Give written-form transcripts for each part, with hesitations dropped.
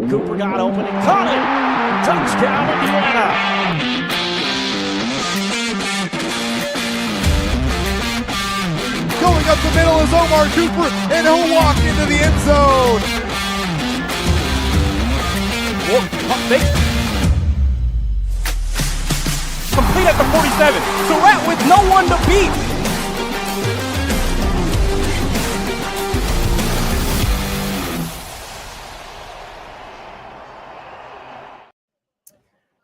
Cooper got open and caught it. Touchdown, Indiana. Going up the middle is Omar Cooper, and he'll walk into the end zone. Complete at the 47. Surratt with no one to beat.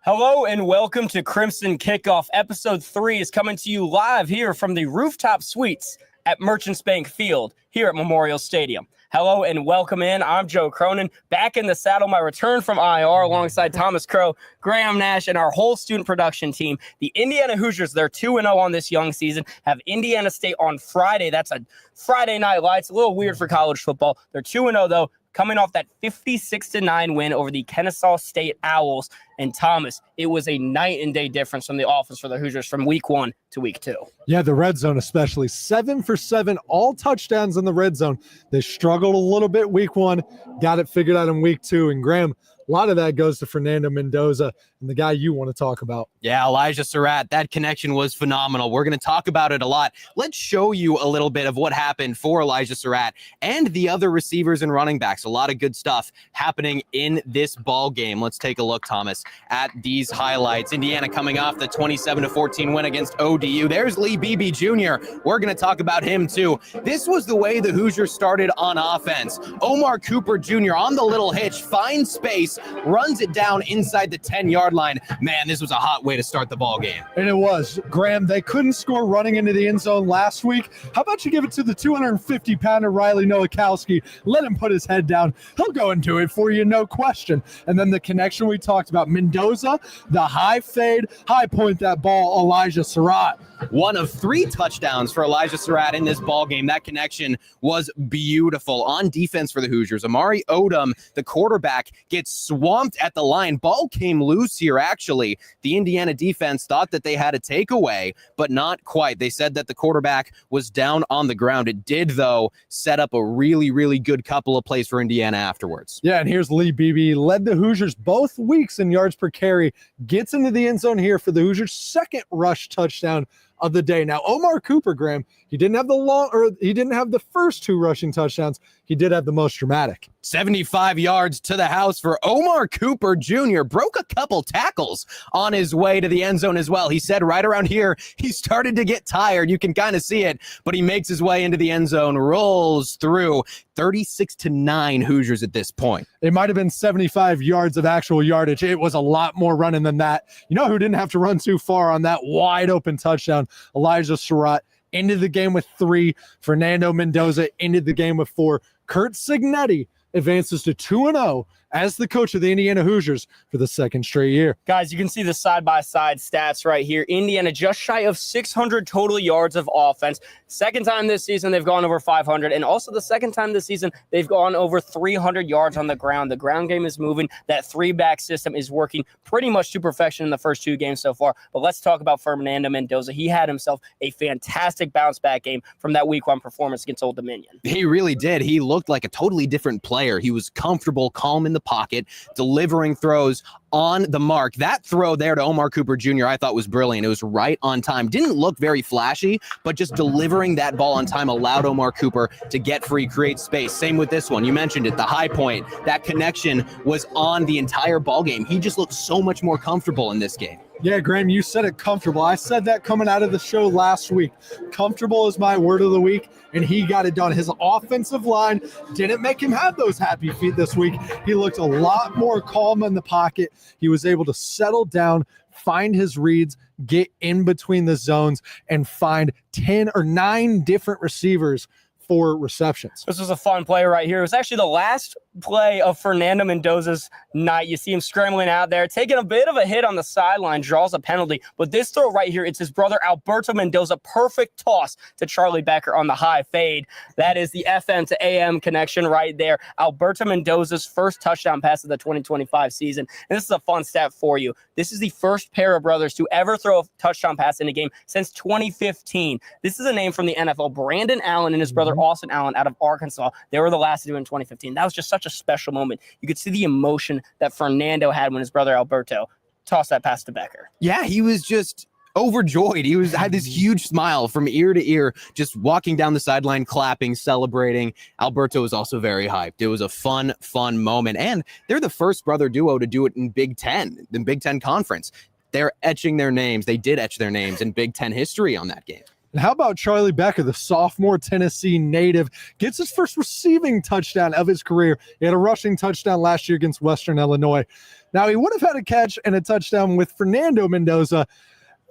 Hello and welcome to Crimson Kickoff. Episode 3 is coming to you live here from the rooftop suites at Merchants Bank Field here at Memorial Stadium. Hello and welcome in. I'm Joe Cronin, back in the saddle, my return from IR alongside Thomas Crow, Graham Nash, and our whole student production team. The Indiana Hoosiers, they're 2-0 on this young season, have Indiana State on Friday. That's a Friday night lights, a little weird for college football. They're 2-0 though, coming off that 56-9 win over the Kennesaw State Owls. And Thomas, it was a night and day difference from the offense for the Hoosiers from week 1 to week 2. Yeah, the red zone especially. 7 for 7, all touchdowns in the red zone. They struggled a little bit week 1, got it figured out in week 2. And Graham, a lot of that goes to Fernando Mendoza and the guy you want to talk about. Yeah, Elijah Surratt, that connection was phenomenal. We're going to talk about it a lot. Let's show you a little bit of what happened for Elijah Surratt and the other receivers and running backs. A lot of good stuff happening in this ball game. Let's take a look, Thomas, at these highlights. Indiana coming off the 27-14 win against ODU. There's Lee Beebe Jr. We're going to talk about him too. This was the way the Hoosiers started on offense. Omar Cooper Jr. on the little hitch, finds space, runs it down inside the 10-yard line. Man, this was a hot way to start the ball game. And it was. Graham, they couldn't score running into the end zone last week. How about you give it to the 250-pounder Riley Nowakowski? Let him put his head down. He'll go and do it for you, no question. And then the connection we talked about, Mendoza, the high fade, high point that ball, Elijah Surratt. One of 3 touchdowns for Elijah Surratt in this ball game. That connection was beautiful. On defense for the Hoosiers, Amari Odom, the quarterback, gets swamped at the line. Ball came loose here, actually. The Indiana defense thought that they had a takeaway, but not quite. They said that the quarterback was down on the ground. It did, though, set up a really, really good couple of plays for Indiana afterwards. Yeah, and here's Lee Beebe. Led the Hoosiers both weeks in yards per carry. Gets into the end zone here for the Hoosiers' second rush touchdown of the day. Now, Omar Cooper, Graham, he didn't have the first 2 rushing touchdowns. He did have the most dramatic. 75 yards to the house for Omar Cooper Jr. Broke a couple tackles on his way to the end zone as well. He said right around here, he started to get tired. You can kind of see it, but he makes his way into the end zone, rolls through. 36-9 Hoosiers at this point. It might have been 75 yards of actual yardage. It was a lot more running than that. You know who didn't have to run too far on that wide open touchdown? Elijah Surratt ended the game with 3. Fernando Mendoza ended the game with 4. Kurt Signetti advances to 2-0 as the coach of the Indiana Hoosiers for the second straight year. Guys, you can see the side-by-side stats right here. Indiana just shy of 600 total yards of offense. Second time this season, they've gone over 500. And also the second time this season, they've gone over 300 yards on the ground. The ground game is moving. That 3-back system is working pretty much to perfection in the first 2 games so far. But let's talk about Fernando Mendoza. He had himself a fantastic bounce-back game from that week 1 performance against Old Dominion. He really did. He looked like a totally different player. He was comfortable, calm in the pocket, delivering throws on the mark. That throw there to Omar Cooper Jr. I thought was brilliant. It was right on time. Didn't look very flashy, but just delivering that ball on time allowed Omar Cooper to get free, create space. Same with this one. You mentioned it, the high point. That connection was on the entire ball game. He just looked so much more comfortable in this game. Yeah, Graham, you said it, comfortable. I said that coming out of the show last week. Comfortable is my word of the week, and he got it done. His offensive line didn't make him have those happy feet this week. He looked a lot more calm in the pocket. He was able to settle down, find his reads, get in between the zones, and find 10 or 9 different receivers for receptions. This was a fun play right here. It was actually the last play of Fernando Mendoza's night. You see him scrambling out there, taking a bit of a hit on the sideline, draws a penalty. But this throw right here, it's his brother Alberto Mendoza. Perfect toss to Charlie Becker on the high fade. That is the FM to AM connection right there. Alberto Mendoza's first touchdown pass of the 2025 season. And this is a fun stat for you. This is the first pair of brothers to ever throw a touchdown pass in a game since 2015. This is a name from the NFL. Brandon Allen and his brother brother Austin Allen out of Arkansas. They were the last to do it in 2015. That was just such a special moment. You could see the emotion that Fernando had when his brother Alberto tossed that pass to Becker. Yeah, he was just overjoyed. He had this huge smile from ear to ear, just walking down the sideline, clapping, celebrating. Alberto was also very hyped. It was a fun moment. And they're the first brother duo to do it in Big Ten, the Big Ten Conference. They're etching their names. They did etch their names in Big Ten history on that game. And how about Charlie Becker, the sophomore Tennessee native, gets his first receiving touchdown of his career. He had a rushing touchdown last year against Western Illinois. Now, he would have had a catch and a touchdown with Fernando Mendoza.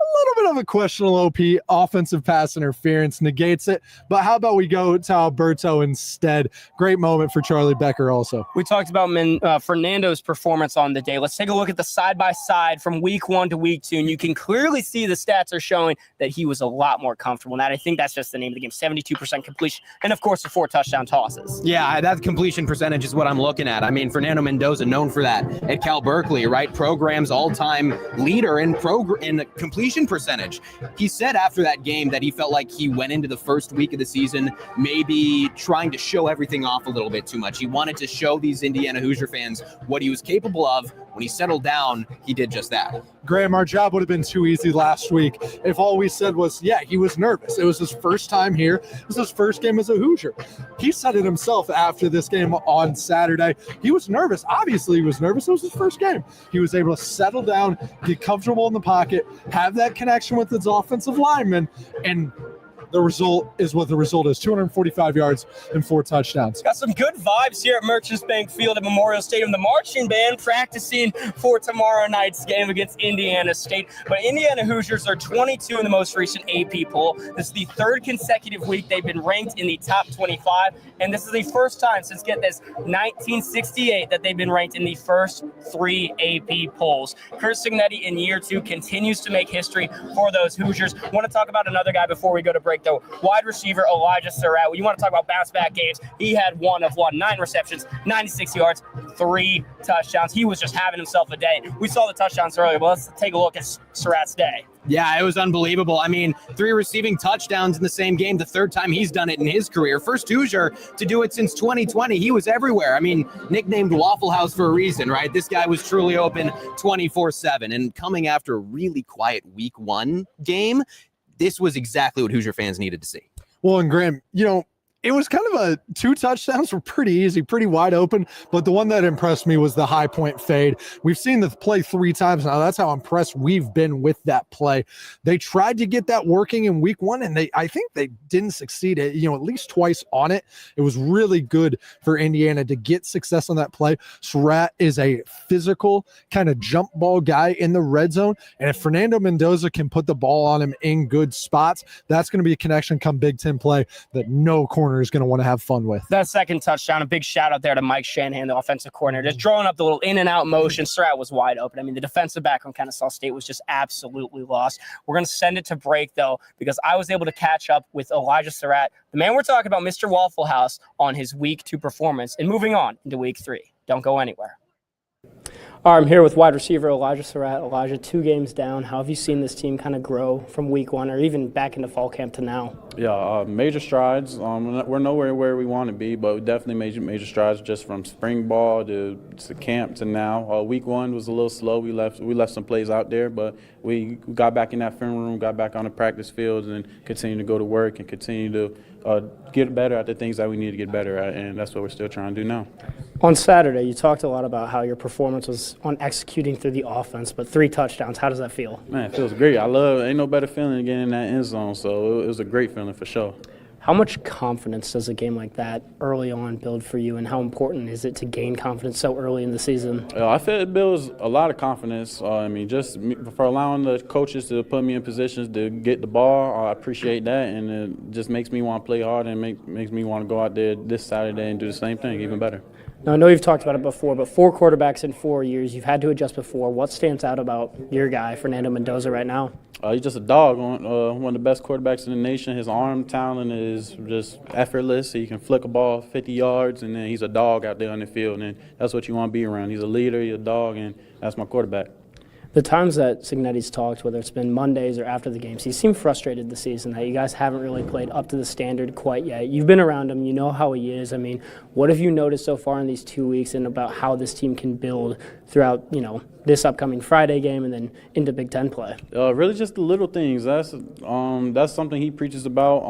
A little bit of a questionable OP, offensive pass interference, negates it. But how about we go to Alberto instead? Great moment for Charlie Becker also. We talked about Fernando's performance on the day. Let's take a look at the side-by-side from week 1 to week 2, and you can clearly see the stats are showing that he was a lot more comfortable. And I think that's just the name of the game, 72% completion, and, of course, the 4 touchdown tosses. Yeah, that completion percentage is what I'm looking at. I mean, Fernando Mendoza, known for that at Cal Berkeley, right? Program's all-time leader in completion percentage. He said after that game that he felt like he went into the first week of the season maybe trying to show everything off a little bit too much. He wanted to show these Indiana Hoosier fans what he was capable of. When he settled down, he did just that. Graham, our job would have been too easy last week if all we said was, yeah, he was nervous. It was his first time here. It was his first game as a Hoosier. He said it himself after this game on Saturday. He was nervous. Obviously, he was nervous. It was his first game. He was able to settle down, get comfortable in the pocket, have that connection with his offensive lineman, and the result is what the result is, 245 yards and 4 touchdowns. Got some good vibes here at Merchants Bank Field at Memorial Stadium. The marching band practicing for tomorrow night's game against Indiana State. But Indiana Hoosiers are 22 in the most recent AP poll. This is the 3rd consecutive week they've been ranked in the top 25. And this is the first time since, get this, 1968 that they've been ranked in the first 3 AP polls. Kurt Signetti in year 2 continues to make history for those Hoosiers. Want to talk about another guy before we go to break, though. Wide receiver Elijah Surratt. You want to talk about bounce-back games. He had 1 of 1, 9 receptions, 96 yards, 3 touchdowns. He was just having himself a day. We saw the touchdowns earlier, but let's take a look at Surratt's day. Yeah, it was unbelievable. I mean, 3 receiving touchdowns in the same game, the 3rd time he's done it in his career. First Hoosier to do it since 2020. He was everywhere. I mean, nicknamed Waffle House for a reason, right? This guy was truly open 24/7. And coming after a really quiet week 1 game, this was exactly what Hoosier fans needed to see. Well, and Graham, it was kind of a 2 touchdowns were pretty easy, pretty wide open. But the one that impressed me was the high point fade. We've seen the play 3 times now. That's how impressed we've been with that play. They tried to get that working in week 1, and I think they didn't succeed at least twice on it. It was really good for Indiana to get success on that play. Surratt is a physical kind of jump ball guy in the red zone. And if Fernando Mendoza can put the ball on him in good spots, that's going to be a connection come Big Ten play that no corner is going to want to have fun with. That second touchdown, a big shout out there to Mike Shanahan, the offensive coordinator, just drawing up the little in and out motion. Surratt was wide open. I mean, the defensive back on Kennesaw State was just absolutely lost. We're going to send it to break, though, because I was able to catch up with Elijah Surratt, the man we're talking about, Mr. Waffle House, on his week 2 performance and moving on into week 3. Don't go anywhere. All right, I'm here with wide receiver Elijah Surratt. Elijah, 2 games down. How have you seen this team kind of grow from week 1 or even back into fall camp to now? Yeah, major strides. We're nowhere where we want to be, but we definitely major strides just from spring ball to camp to now. Week 1 was a little slow. We left some plays out there, but we got back in that film room, got back on the practice fields, and continue to go to work and continue to get better at the things that we need to get better at, and that's what we're still trying to do now. On Saturday, you talked a lot about how your performance was on executing through the offense, but 3 touchdowns. How does that feel? Man, it feels great. Ain't no better feeling than getting in that end zone, so it was a great feeling for sure. How much confidence does a game like that early on build for you, and how important is it to gain confidence so early in the season? I feel it builds a lot of confidence. Just for allowing the coaches to put me in positions to get the ball, I appreciate that, and it just makes me want to play hard and makes me want to go out there this Saturday and do the same thing, even better. Now, I know you've talked about it before, but 4 quarterbacks in 4 years, you've had to adjust before. What stands out about your guy, Fernando Mendoza, right now? He's just a dog, one of the best quarterbacks in the nation. His arm talent is just effortless. He can flick a ball 50 yards, and then he's a dog out there on the field, and that's what you want to be around. He's a leader, he's a dog, and that's my quarterback. The times that Signetti's talked, whether it's been Mondays or after the games, he seemed frustrated this season that you guys haven't really played up to the standard quite yet. You've been around him. You know how he is. I mean, what have you noticed so far in these 2 weeks and about how this team can build throughout, this upcoming Friday game and then into Big Ten play? Really just the little things. That's something he preaches about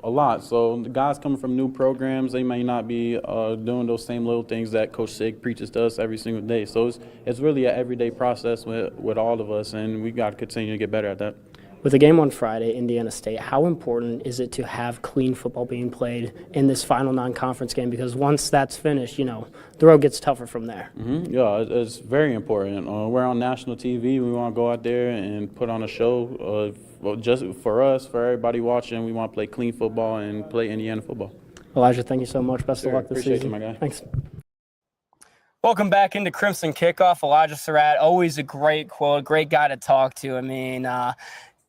a lot. So the guys coming from new programs, they may not be doing those same little things that Coach Sig preaches to us every single day. So it's really an everyday process with all of us, and we got to continue to get better at that. With the game on Friday, Indiana State, how important is it to have clean football being played in this final non-conference game? Because once that's finished, the road gets tougher from there. Mm-hmm. Yeah, it's very important. We're on national TV. We want to go out there and put on a show. Just for us, for everybody watching, we want to play clean football and play Indiana football. Elijah, thank you so much. Best of luck this Appreciate season. You, my guy. Thanks. Welcome back into Crimson Kickoff. Elijah Surratt, always a great quote, great guy to talk to. I mean,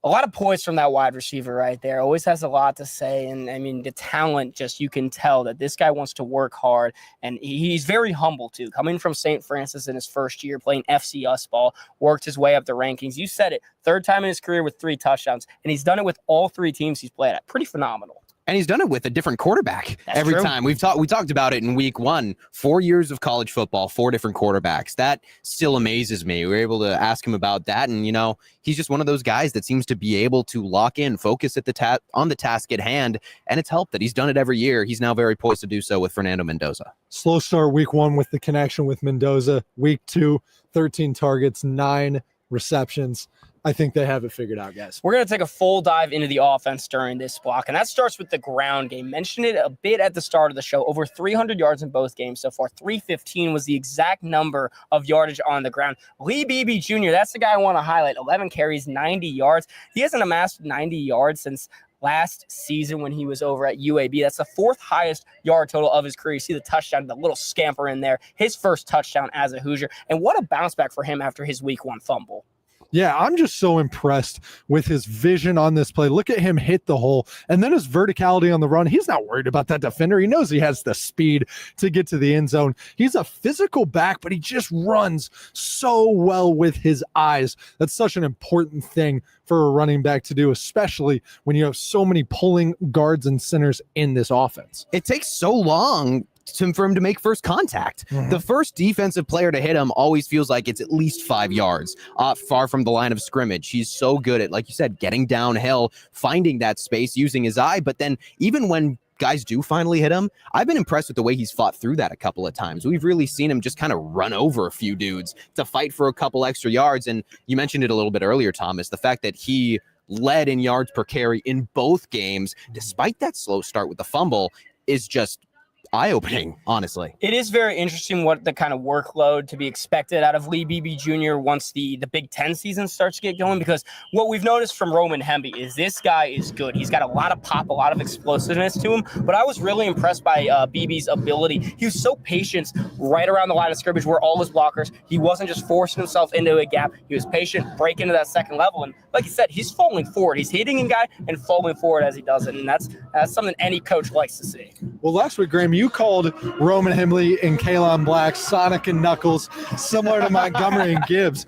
a lot of poise from that wide receiver right there. Always has a lot to say. And, I mean, the talent, just you can tell that this guy wants to work hard. And he's very humble, too. Coming from St. Francis in his first year, playing FCS ball, worked his way up the rankings. You said it, third time in his career with 3 touchdowns. And he's done it with all 3 teams he's played at. Pretty phenomenal. And he's done it with a different quarterback every true. time. We talked about it in week 1, 4 years of college football, 4 different quarterbacks. That still amazes me. We were able to ask him about that. And, he's just one of those guys that seems to be able to lock in, focus at on the task at hand. And it's helped that he's done it every year. He's now very poised to do so with Fernando Mendoza. Slow start week 1 with the connection with Mendoza. Week 2, 13 targets, 9 receptions. I think they have it figured out, guys. We're going to take a full dive into the offense during this block, and that starts with the ground game. Mentioned it a bit at the start of the show. Over 300 yards in both games so far. 315 was the exact number of yardage on the ground. Lee Beebe Jr., that's the guy I want to highlight. 11 carries, 90 yards. He hasn't amassed 90 yards since last season when he was over at UAB. That's the 4th highest yard total of his career. You see the touchdown, the little scamper in there. His first touchdown as a Hoosier. And what a bounce back for him after his week 1 fumble. Yeah, I'm just so impressed with his vision on this play. Look at him hit the hole, and then his verticality on the run. He's not worried about that defender. He knows he has the speed to get to the end zone. He's a physical back, but he just runs so well with his eyes. That's such an important thing for a running back to do, especially when you have so many pulling guards and centers in this offense. It takes so long for him to make first contact. Mm-hmm. The first defensive player to hit him always feels like it's at least 5 yards far from the line of scrimmage. He's so good at, like you said, getting downhill, finding that space, using his eye. But then even when guys do finally hit him, I've been impressed with the way he's fought through that a couple of times. We've really seen him just kind of run over a few dudes to fight for a couple extra yards. And you mentioned it a little bit earlier, Thomas, the fact that he led in yards per carry in both games, despite that slow start with the fumble, is just eye-opening, honestly. It is very interesting what the kind of workload to be expected out of Lee Beebe Jr. once the Big Ten season starts to get going, because what we've noticed from Roman Hemby is this guy is good. He's got a lot of pop, a lot of explosiveness to him, but I was really impressed by Beebe's ability. He was so patient right around the line of scrimmage where all his blockers, he wasn't just forcing himself into a gap. He was patient, break into that second level, and like you said, he's falling forward. He's hitting a guy and falling forward as he does it, and that's something any coach likes to see. Well, last week, Graham, you called Roman Hemley and Kalon Black Sonic and Knuckles, similar to Montgomery and Gibbs.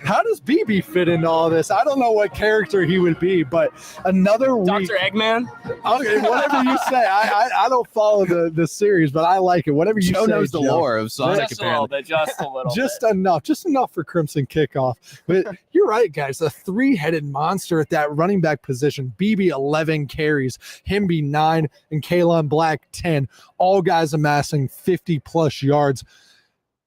How does BB fit into all this? I don't know what character he would be, but another week. Dr. Eggman? Okay, whatever you say. I don't follow the series, but I like it. Whatever you say. Joe knows the lore of Sonic. Just a little bit. Just enough for Crimson Kickoff. But you're right, guys. A 3-headed monster at that running back position. BB 11 carries, Hemby 9, and Kalon Black 10. All guys amassing 50-plus yards.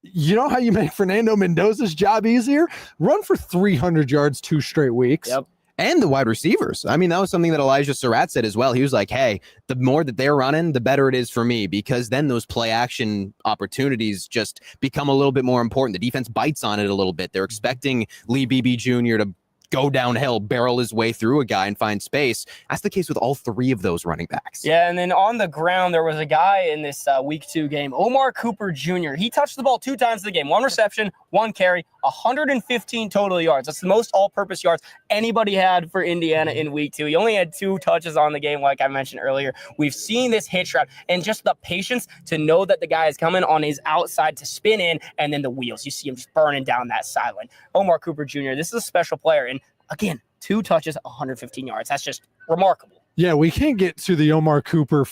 You know how you make Fernando Mendoza's job easier? Run for 300 yards 2 straight weeks. Yep. And the wide receivers. I mean, that was something that Elijah Surratt said as well. He was like, hey, the more that they're running, the better it is for me, because then those play action opportunities just become a little bit more important. The defense bites on it a little bit. They're expecting Lee Beebe Jr. to go downhill, barrel his way through a guy and find space. That's the case with all three of those running backs. Yeah, and then on the ground, there was a guy in this week 2 game, Omar Cooper Jr. He touched the ball 2 times in the game, 1 reception, 1 carry, 115 total yards. That's the most all-purpose yards anybody had for Indiana in week 2. He only had 2 touches on the game, like I mentioned earlier. We've seen this hitch route and just the patience to know that the guy is coming on his outside to spin in, and then the wheels. You see him just burning down that sideline. Omar Cooper Jr., this is a special player. And again, 2 touches, 115 yards. That's just remarkable. Yeah, we can't get to the Omar Cooper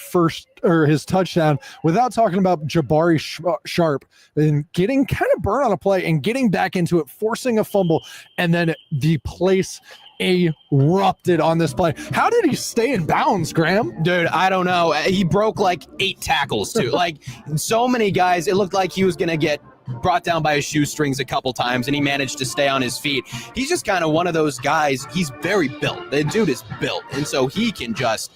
his touchdown without talking about Jabari Sharp and getting kind of burned on a play and getting back into it, forcing a fumble, and then the place erupted on this play. How did he stay in bounds, Graham? Dude, I don't know. He broke like 8 tackles too. Like so many guys, it looked like he was going to get brought down by his shoestrings a couple times, and he managed to stay on his feet. He's just kind of one of those guys. He's very built. The dude is built, and so he can just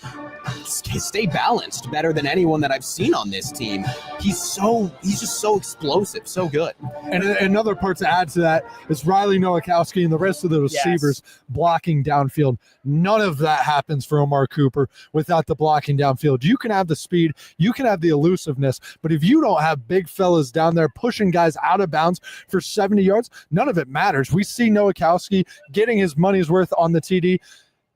stay balanced better than anyone that I've seen on this team. He's just so explosive, so good. And another part to add to that is Riley Nowakowski and the rest of the receivers blocking downfield. None of that happens for Omar Cooper without the blocking downfield. You can have the speed, you can have the elusiveness, but if you don't have big fellas down there pushing guys out of bounds for 70 yards, none of it matters. We see Nowakowski getting his money's worth on the TD.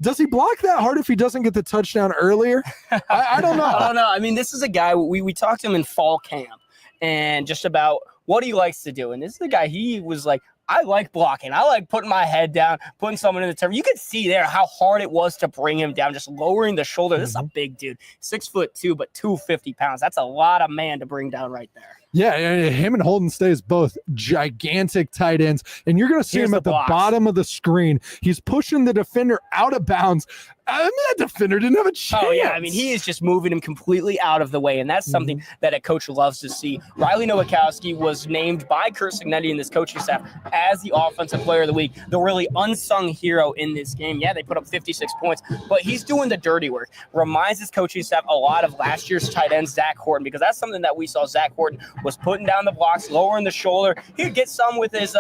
Does he block that hard if he doesn't get the touchdown earlier? I don't know. I don't know. I mean, this is a guy, we talked to him in fall camp and just about what he likes to do. And this is the guy, he was like, I like blocking. I like putting my head down, putting someone in the turn. You could see there how hard it was to bring him down, just lowering the shoulder. This is a big dude, 6'2", but 250 pounds. That's a lot of man to bring down right there. Yeah, him and Holden Stays both gigantic tight ends, and you're going to see him at the bottom of the screen. He's pushing the defender out of bounds. I mean, that defender didn't have a chance. Oh, yeah. I mean, he is just moving him completely out of the way, and that's something that a coach loves to see. Riley Nowakowski was named by Curt Cignetti and this coaching staff as the Offensive Player of the Week, the really unsung hero in this game. Yeah, they put up 56 points, but he's doing the dirty work. Reminds his coaching staff a lot of last year's tight end, Zach Horton, because that's something that we saw. Zach Horton was putting down the blocks, lowering the shoulder. He'd get some with his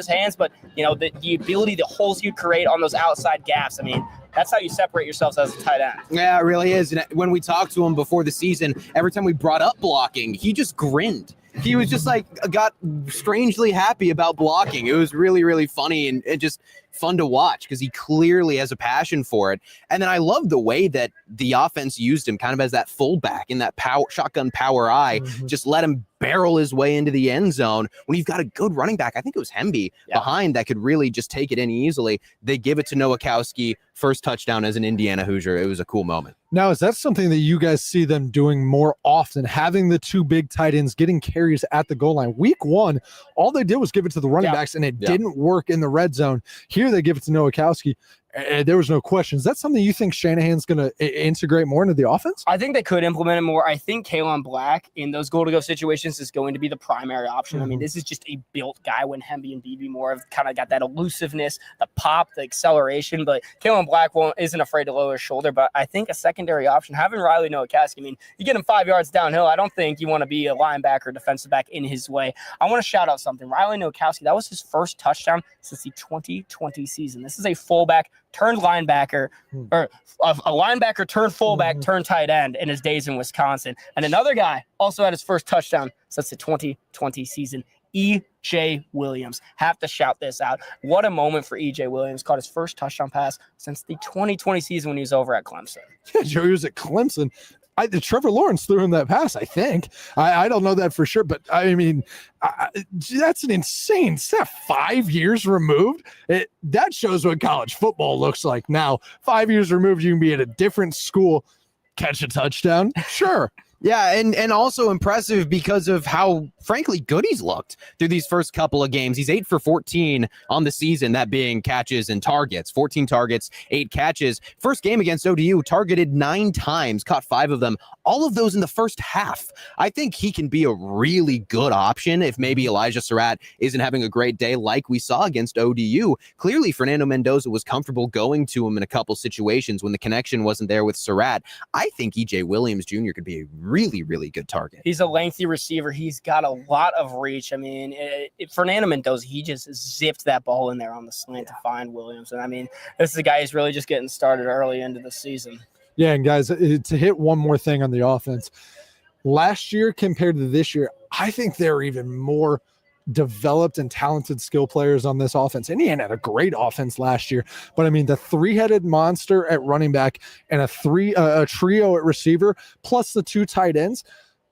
hands, but, you know, the ability, the holes he'd create on those outside gaps, I mean, that's how you separate yourselves as a tight end. Yeah, it really is. And when we talked to him before the season, every time we brought up blocking, he just grinned. He was just like, got strangely happy about blocking. It was really, really funny and just fun to watch because he clearly has a passion for it. And then I love the way that the offense used him kind of as that fullback in that shotgun power eye, just let him barrel his way into the end zone when you've got a good running back. I think it was Hemby behind that could really just take it in easily. They give it to Nowakowski, first touchdown as an Indiana Hoosier. It was a cool moment. Now, is that something that you guys see them doing more often, having the 2 big tight ends getting carries at the goal line? Week 1, all they did was give it to the running backs, and it didn't work in the red zone. Here they give it to Nowakowski. There was no question. Is that something you think Shanahan's going to integrate more into the offense? I think they could implement it more. I think Kalen Black in those goal-to-go situations is going to be the primary option. I mean, this is just a built guy when Hemby and BB Moore have kind of got that elusiveness, the pop, the acceleration. But Kalen Black isn't afraid to lower his shoulder. But I think a secondary option, having Riley Nowakowski, I mean, you get him 5 yards downhill. I don't think you want to be a linebacker, defensive back in his way. I want to shout out something. Riley Nowakowski, that was his first touchdown since the 2020 season. This is a fullback turned linebacker, or a linebacker turned fullback, turned tight end in his days in Wisconsin. And another guy also had his first touchdown since the 2020 season, E.J. Williams. Have to shout this out. What a moment for E.J. Williams. Caught his first touchdown pass since the 2020 season when he was over at Clemson. Yeah, Joe, he was at Clemson. Trevor Lawrence threw him that pass, I think. I don't know that for sure, but I mean, that's an insane step. 5 years removed. That shows what college football looks like now. 5 years removed, you can be at a different school, catch a touchdown. Sure. Yeah, and also impressive because of how, frankly, good he's looked through these first couple of games. He's 8 for 14 on the season, that being catches and targets. 14 targets, 8 catches. First game against ODU, targeted 9 times, caught 5 of them. all of those in the first half. I think he can be a really good option if maybe Elijah Surratt isn't having a great day like we saw against ODU. Clearly, Fernando Mendoza was comfortable going to him in a couple situations when the connection wasn't there with Surratt. I think E.J. Williams Jr. could be a really, really good target. He's a lengthy receiver. He's got a lot of reach. I mean, Fernando Mendoza, he just zipped that ball in there on the slant to find Williams. And I mean, this is a guy who's really just getting started early into the season. Yeah, and guys, to hit one more thing on the offense, last year compared to this year, I think there are even more developed and talented skill players on this offense. Indiana had a great offense last year, but I mean, the three-headed monster at running back and a trio at receiver, plus the two tight ends,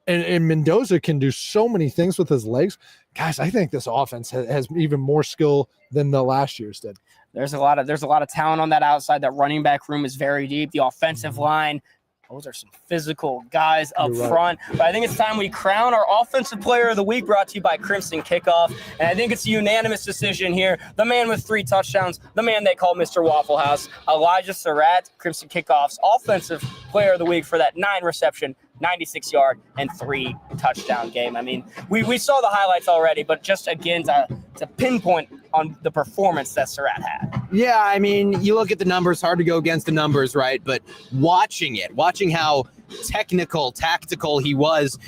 and Mendoza can do so many things with his legs. Guys, I think this offense has even more skill than the last year's did. There's a lot of talent on that outside. That running back room is very deep. The offensive line, those are some physical guys up front. But I think it's time we crown our Offensive Player of the Week, brought to you by Crimson Kickoff. And I think it's a unanimous decision here. The man with 3 touchdowns, the man they call Mr. Waffle House, Elijah Surratt, Crimson Kickoff's Offensive Player of the Week for that 9-reception, 96-yard, and 3-touchdown game. I mean, we saw the highlights already, but just again to pinpoint on the performance that Surratt had. Yeah, I mean, you look at the numbers, hard to go against the numbers, right? But watching how tactical he was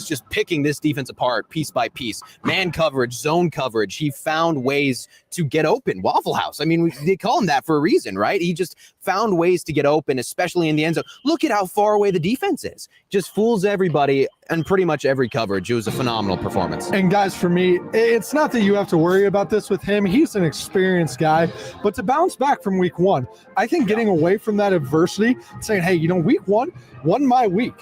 just picking this defense apart piece by piece. Man coverage, zone coverage. He found ways to get open. Waffle House. I mean, they call him that for a reason, right? He just found ways to get open, especially in the end zone. Look at how far away the defense is. Just fools everybody and pretty much every coverage. It was a phenomenal performance. And guys, for me, it's not that you have to worry about this with him. He's an experienced guy, but to bounce back from week 1, I think getting away from that adversity, saying, hey, week 1 won my week.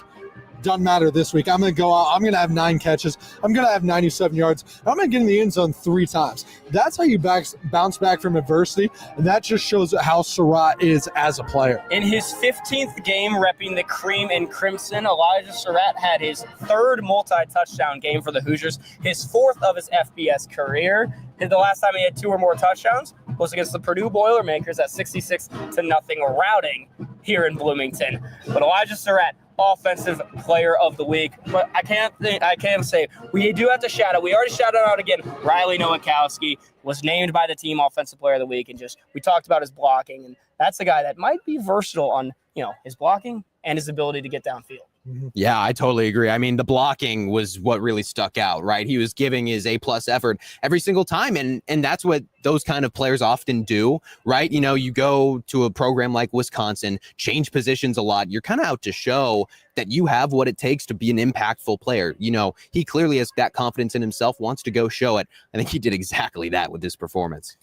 Doesn't matter this week. I'm going to go out. I'm going to have 9 catches. I'm going to have 97 yards. I'm going to get in the end zone 3 times. That's how you bounce back from adversity, and that just shows how Surratt is as a player. In his 15th game repping the cream and crimson, Elijah Surratt had his 3rd multi-touchdown game for the Hoosiers, his 4th of his FBS career. The last time he had 2 or more touchdowns was against the Purdue Boilermakers at 66-0 routing here in Bloomington. But Elijah Surratt, Offensive Player of the Week. But I can't say we do have to shout out. We already shouted out again. Riley Nowakowski was named by the team Offensive Player of the Week, and we talked about his blocking, and that's a guy that might be versatile on his blocking and his ability to get downfield. Yeah, I totally agree. I mean, the blocking was what really stuck out, right? He was giving his A+ effort every single time, and that's what those kind of players often do, right? You go to a program like Wisconsin, change positions a lot. You're kind of out to show that you have what it takes to be an impactful player. He clearly has that confidence in himself, wants to go show it. I think he did exactly that with this performance.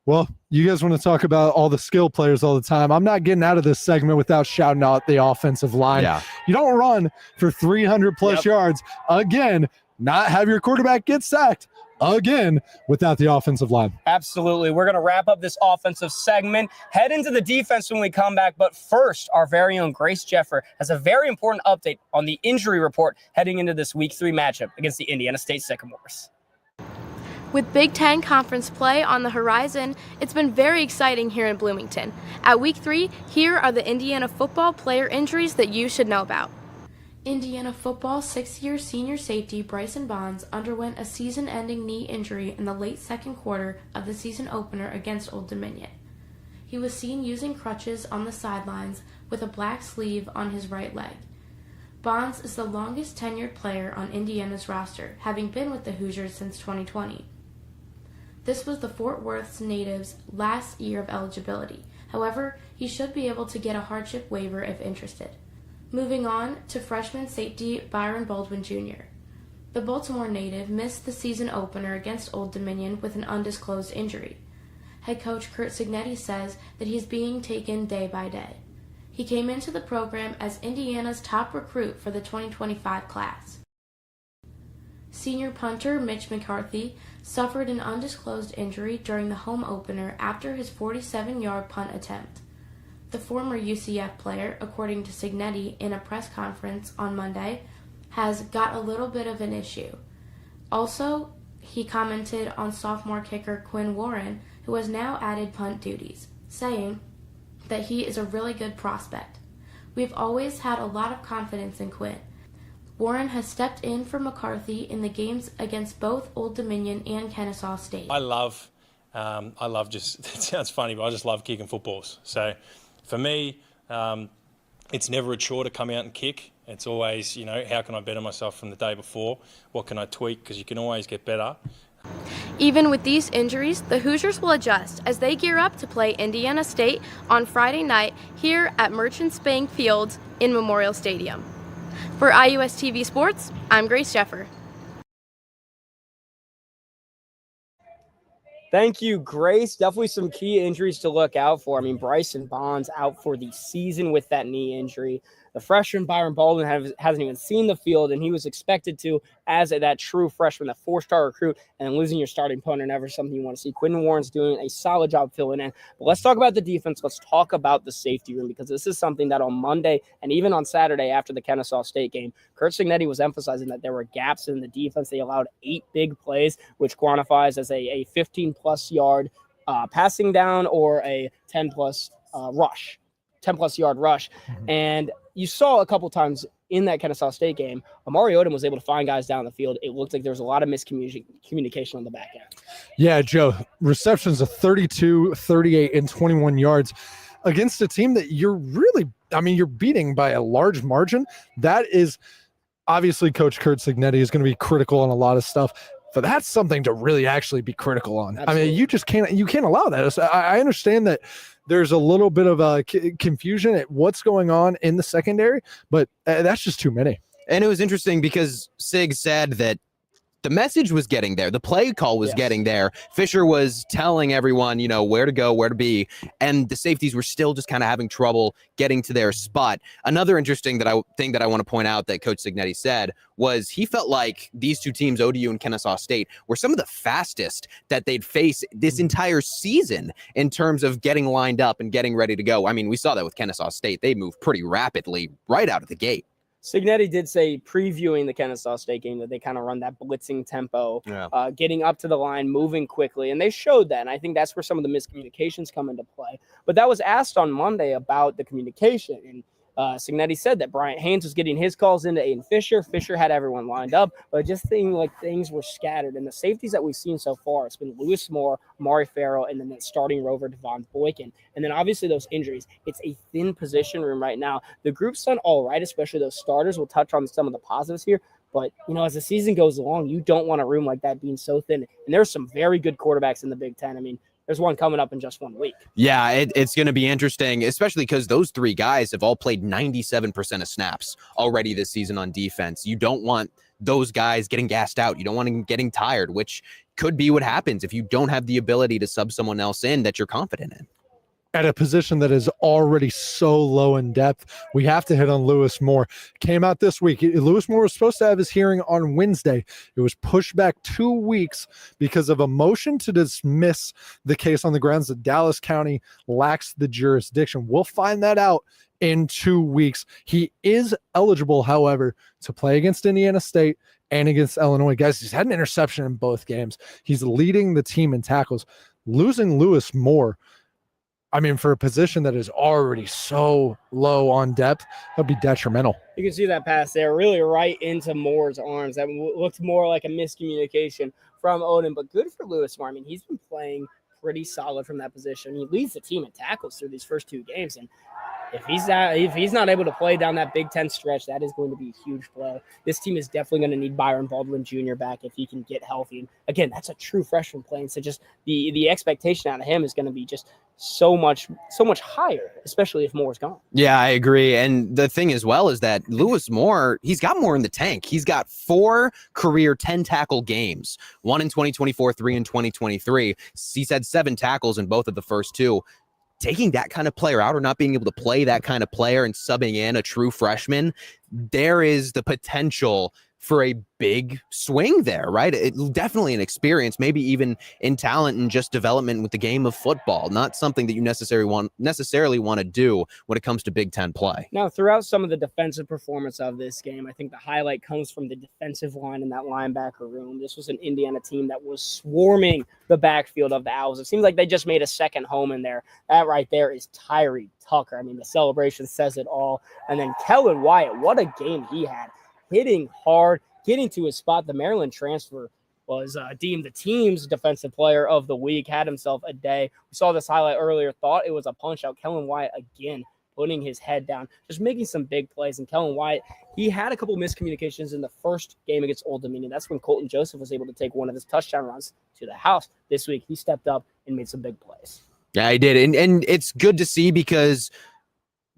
Well, you guys want to talk about all the skill players all the time. I'm not getting out of this segment without shouting out the offensive line. Yeah. You don't run for 300-plus yards, again, not have your quarterback get sacked, again, without the offensive line. Absolutely. We're going to wrap up this offensive segment, head into the defense when we come back. But first, our very own Grace Jeffer has a very important update on the injury report heading into this Week 3 matchup against the Indiana State Sycamores. With Big Ten Conference play on the horizon, it's been very exciting here in Bloomington. At Week 3, here are the Indiana football player injuries that you should know about. Indiana football 6th-year senior safety Bryson Bonds underwent a season-ending knee injury in the late second quarter of the season opener against Old Dominion. He was seen using crutches on the sidelines with a black sleeve on his right leg. Bonds is the longest tenured player on Indiana's roster, having been with the Hoosiers since 2020. This was the Fort Worth's native's last year of eligibility. However, he should be able to get a hardship waiver if interested. Moving on to freshman safety Byron Baldwin Jr. The Baltimore native missed the season opener against Old Dominion with an undisclosed injury. Head coach Curt Cignetti says that he is being taken day by day. He came into the program as Indiana's top recruit for the 2025 class. Senior punter Mitch McCarthy suffered an undisclosed injury during the home opener after his 47-yard punt attempt. The former UCF player, according to Cignetti in a press conference on Monday, has got a little bit of an issue. Also, he commented on sophomore kicker Quinn Warren, who has now added punt duties, saying that he is a really good prospect. We've always had a lot of confidence in Quinn. Warren has stepped in for McCarthy in the games against both Old Dominion and Kennesaw State. I love just, it sounds funny, but I just love kicking footballs. So for me, it's never a chore to come out and kick. It's always, how can I better myself from the day before? What can I tweak? Because you can always get better. Even with these injuries, the Hoosiers will adjust as they gear up to play Indiana State on Friday night here at Merchants Bank Field in Memorial Stadium. For IUS TV Sports, I'm Grace Jeffer. Thank you, Grace. Definitely some key injuries to look out for. I mean, Bryson Bonds out for the season with that knee injury. The freshman Byron Baldwin hasn't even seen the field, and he was expected to as that true freshman, that four-star recruit, and losing your starting punter, never something you want to see. Quinn Warren's doing a solid job filling in. But let's talk about the defense. Let's talk about the safety room, because this is something that on Monday and even on Saturday after the Kennesaw State game, Curt Cignetti was emphasizing that there were gaps in the defense. They allowed 8 big plays, which quantifies as a 15-plus yard passing down or a 10-plus rush. 10-plus yard rush. And you saw a couple times in that Kennesaw State game, Amari Odom was able to find guys down the field. It looked like there was a lot of miscommunication on the back end. Yeah, Joe, receptions of 32, 38, and 21 yards against a team that you're beating by a large margin. That is obviously Coach Curt Cignetti is going to be critical on a lot of stuff. But that's something to really actually be critical on. Absolutely. I mean, you can't allow that. I understand that there's a little bit of confusion at what's going on in the secondary, but that's just too many. And it was interesting because Sig said that the message was getting there. The play call was getting there. Fisher was telling everyone, where to go, where to be. And the safeties were still just kind of having trouble getting to their spot. Another interesting thing that I want to point out that Coach Cignetti said was he felt like these two teams, ODU and Kennesaw State, were some of the fastest that they'd face this entire season in terms of getting lined up and getting ready to go. I mean, we saw that with Kennesaw State. They moved pretty rapidly right out of the gate. Cignetti did say, previewing the Kennesaw State game, that they kind of run that blitzing tempo, getting up to the line, moving quickly. And they showed that. And I think that's where some of the miscommunications come into play. But that was asked on Monday about the communication. And Cignetti said that Bryant Haynes was getting his calls into Aiden Fisher. Fisher had everyone lined up, but just seemed like things were scattered. And the safeties that we've seen so far, it's been Lewis Moore, Amari Farrell, and then that starting rover, Devon Boykin. And then obviously those injuries. It's a thin position room right now. The group's done all right, especially those starters. We'll touch on some of the positives here. But, as the season goes along, you don't want a room like that being so thin. And there's some very good quarterbacks in the Big Ten. I mean, there's one coming up in just 1 week. Yeah, it's going to be interesting, especially because those 3 guys have all played 97% of snaps already this season on defense. You don't want those guys getting gassed out. You don't want them getting tired, which could be what happens if you don't have the ability to sub someone else in that you're confident in. At a position that is already so low in depth, we have to hit on Lewis Moore. Came out this week. Lewis Moore was supposed to have his hearing on Wednesday. It was pushed back 2 weeks because of a motion to dismiss the case on the grounds that Dallas County lacks the jurisdiction. We'll find that out in 2 weeks. He is eligible, however, to play against Indiana State and against Illinois. Guys, he's had an interception in both games. He's leading the team in tackles. Losing Lewis Moore, for a position that is already so low on depth, that'd be detrimental. You can see that pass there, really right into Moore's arms. That looked more like a miscommunication from Odom, but good for Lewis Moore. He's been playing pretty solid from that position. He leads the team in tackles through these first 2 games, and if he's not able to play down that Big Ten stretch, that is going to be a huge blow. This team is definitely going to need Byron Baldwin Jr. back if he can get healthy. And again, that's a true freshman playing. So just the expectation out of him is going to be just so much higher, especially if Moore's gone. Yeah, I agree. And the thing as well is that Lewis Moore, he's got more in the tank. He's got 4 career 10 tackle games, 1 in 2024, 3 in 2023. He's had 7 tackles in both of the first 2. Taking that kind of player out or not being able to play that kind of player and subbing in a true freshman, there is the potential for a big swing there, right? Definitely an experience, maybe even in talent and just development with the game of football. Not something that you necessarily want to do when it comes to Big Ten play. Now, throughout some of the defensive performance of this game, I think the highlight comes from the defensive line in that linebacker room. This was an Indiana team that was swarming the backfield of the Owls. It seems like they just made a second home in there. That right there is Tyree Tucker. I mean, the celebration says it all. And then Kellen Wyatt, what a game he had. Hitting hard, getting to his spot. The Maryland transfer was deemed the team's defensive player of the week, had himself a day. We saw this highlight earlier, thought it was a punch out. Kellen Wyatt again putting his head down, just making some big plays. And Kellen Wyatt, he had a couple miscommunications in the first game against Old Dominion. That's when Colton Joseph was able to take one of his touchdown runs to the house. This week, he stepped up and made some big plays. Yeah, he did. And it's good to see because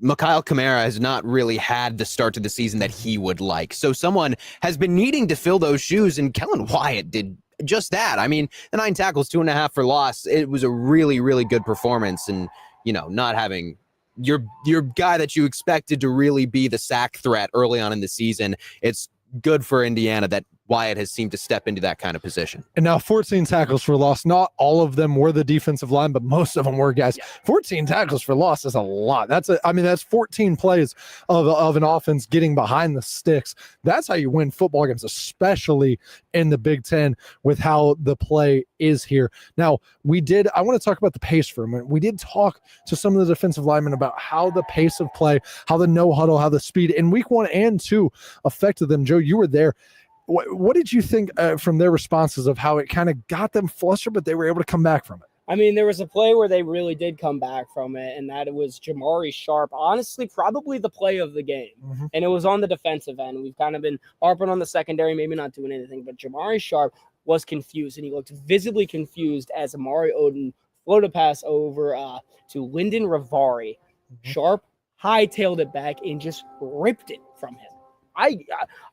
Mikhail Kamara has not really had the start to the season that he would like. So someone has been needing to fill those shoes, and Kellen Wyatt did just that. I mean, the 9 tackles, 2.5 for loss. It was a really, really good performance. And, you know, not having your guy that you expected to really be the sack threat early on in the season, it's good for Indiana that Wyatt has seemed to step into that kind of position. And now 14 tackles for loss. Not all of them were the defensive line, but most of them were, guys. Yeah. 14 tackles for loss is a lot. That's 14 plays of an offense getting behind the sticks. That's how you win football games, especially in the Big Ten with how the play is here. Now, I want to talk about the pace for a minute. We did talk to some of the defensive linemen about how the pace of play, how the no huddle, how the speed in week 1 and 2 affected them. Joe, you were there. What did you think from their responses of how it kind of got them flustered, but they were able to come back from it? I mean, there was a play where they really did come back from it, and that it was Jamari Sharp. Honestly, probably the play of the game. Mm-hmm. And it was on the defensive end. We've kind of been harping on the secondary, maybe not doing anything, but Jamari Sharp was confused, and he looked visibly confused as Amari Odin floated a pass over to Lyndon Rivari. Mm-hmm. Sharp hightailed it back and just ripped it from him. I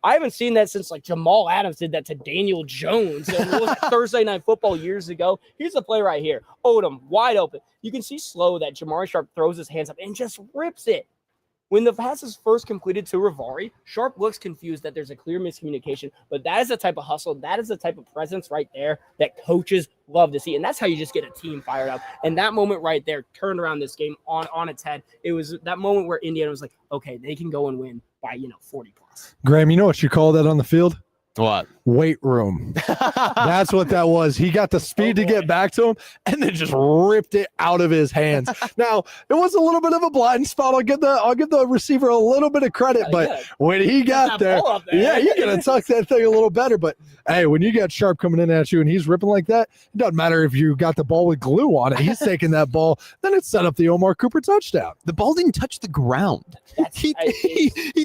haven't seen that since like Jamal Adams did that to Daniel Jones. And what was that, Thursday Night Football years ago? Here's the play right here. Odom wide open. You can see slow that Jamari Sharp throws his hands up and just rips it. When the pass is first completed to Rivari, Sharp looks confused that there's a clear miscommunication, but that is the type of hustle, that is the type of presence right there that coaches love to see, and that's how you just get a team fired up. And that moment right there turned around this game on its head. It was that moment where Indiana was like, okay, they can go and win by 40 plus. Graham, you know what you call that on the field? What? Weight room. That's what that was. He got the speed to get back to him and then just ripped it out of his hands. Now, it was a little bit of a blind spot. I'll give the receiver a little bit of credit, but when he got there, yeah, you gotta tuck that thing a little better. But hey, when you got Sharp coming in at you and he's ripping like that, it doesn't matter if you got the ball with glue on it. He's taking that ball, then it set up the Omar Cooper touchdown. The ball didn't touch the ground. He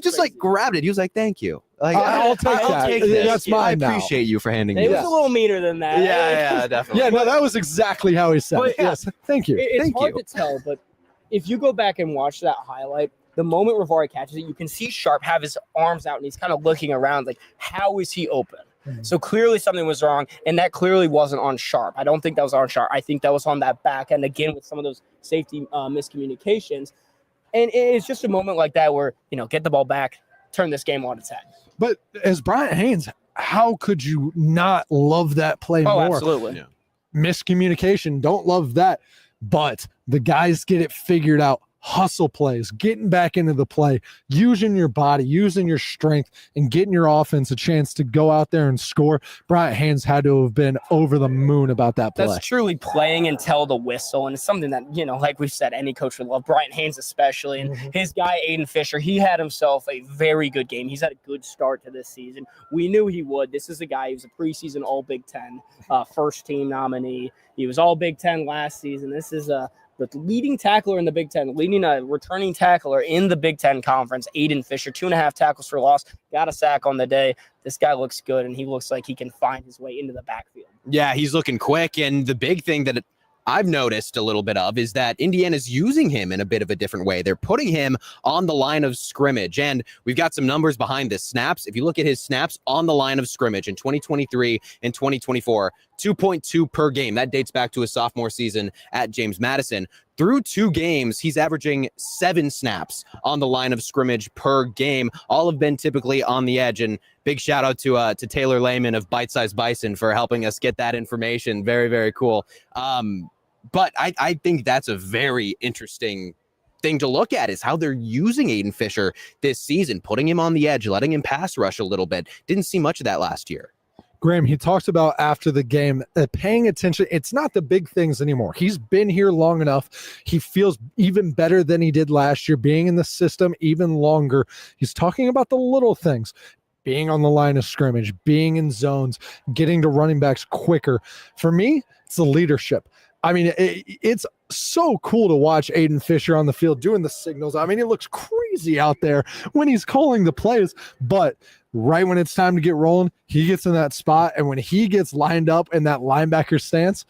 just like grabbed it. He was like, "Thank you." Like, I'll take that. That's mine. I appreciate you for handing me. It was a little meaner than that. Yeah, definitely. Yeah, no, that was exactly how he said it. Yes, thank you. It's hard to tell, but if you go back and watch that highlight, the moment Rivari catches it, you can see Sharp have his arms out and he's kind of looking around like, how is he open? Mm-hmm. So clearly something was wrong, and that clearly wasn't on Sharp. I don't think that was on Sharp. I think that was on that back end again with some of those safety miscommunications. And it's just a moment like that where, get the ball back, turn this game on its head. But as Bryant Haynes, how could you not love that play more? Oh, absolutely. Yeah. Miscommunication, don't love that. But the guys get it figured out. Hustle plays, getting back into the play, using your body, using your strength, and getting your offense a chance to go out there and score. Bryant Haynes had to have been over the moon about that play. That's truly playing until the whistle, and it's something that, like we've said, any coach would love. Bryant Haynes especially, and his guy, Aiden Fisher, he had himself a very good game. He's had a good start to this season. We knew he would. This is a guy who's a preseason All-Big Ten first-team nominee. He was All-Big Ten last season. This is the leading tackler in the Big Ten, leading a returning tackler in the Big Ten Conference, Aiden Fisher, 2.5 tackles for loss, got a sack on the day. This guy looks good, and he looks like he can find his way into the backfield. Yeah, he's looking quick, and the big thing that I've noticed a little bit of is that Indiana's using him in a bit of a different way. They're putting him on the line of scrimmage, and we've got some numbers behind this. Snaps, if you look at his snaps on the line of scrimmage in 2023 and 2024, 2.2 per game. That dates back to his sophomore season at James Madison. through 2 games, he's averaging 7 snaps on the line of scrimmage per game. All have been typically on the edge. And big shout out to Taylor Lehman of Bite Size Bison for helping us get that information. Very, very cool. But I think that's a very interesting thing to look at, is how they're using Aiden Fisher this season, putting him on the edge, letting him pass rush a little bit. Didn't see much of that last year. Graham, he talks about after the game, paying attention. It's not the big things anymore. He's been here long enough. He feels even better than he did last year, being in the system even longer. He's talking about the little things, being on the line of scrimmage, being in zones, getting to running backs quicker. For me, it's the leadership. I mean, it's so cool to watch Aiden Fisher on the field doing the signals. I mean, it looks crazy out there when he's calling the plays, but right when it's time to get rolling, he gets in that spot, and when he gets lined up in that linebacker stance,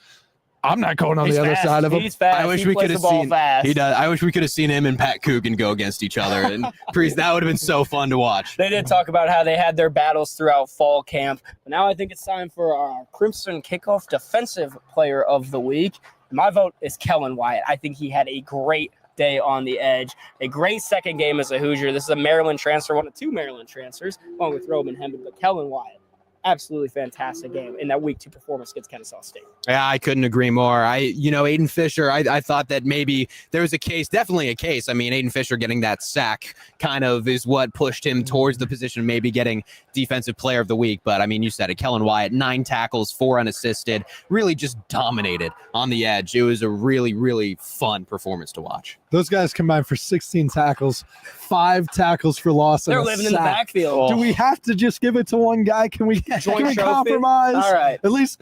I'm not going on the other side of him. He's fast. I wish we could have seen. He does. I wish we could have seen him and Pat Coogan go against each other, and that would have been so fun to watch. They did talk about how they had their battles throughout fall camp. But now I think it's time for our Crimson Kickoff Defensive Player of the Week. My vote is Kellen Wyatt. I think he had a great day on the edge. A great second game as a Hoosier. This is a Maryland transfer, one of 2 Maryland transfers, along with Roman Hemden, but Kellen Wyatt. Absolutely fantastic game in that week 2 performance against Kennesaw State. Yeah, I couldn't agree more. Aiden Fisher, I thought that maybe there was a case, definitely a case. I mean, Aiden Fisher getting that sack kind of is what pushed him towards the position of maybe getting Defensive Player of the Week. But I mean, you said it, Kellen Wyatt, 9 tackles, 4 unassisted, really just dominated on the edge. It was a really, really fun performance to watch. Those guys combined for 16 tackles, 5 tackles for loss. They're living in the backfield. Do we have to just give it to one guy? Can we compromise? All right. At least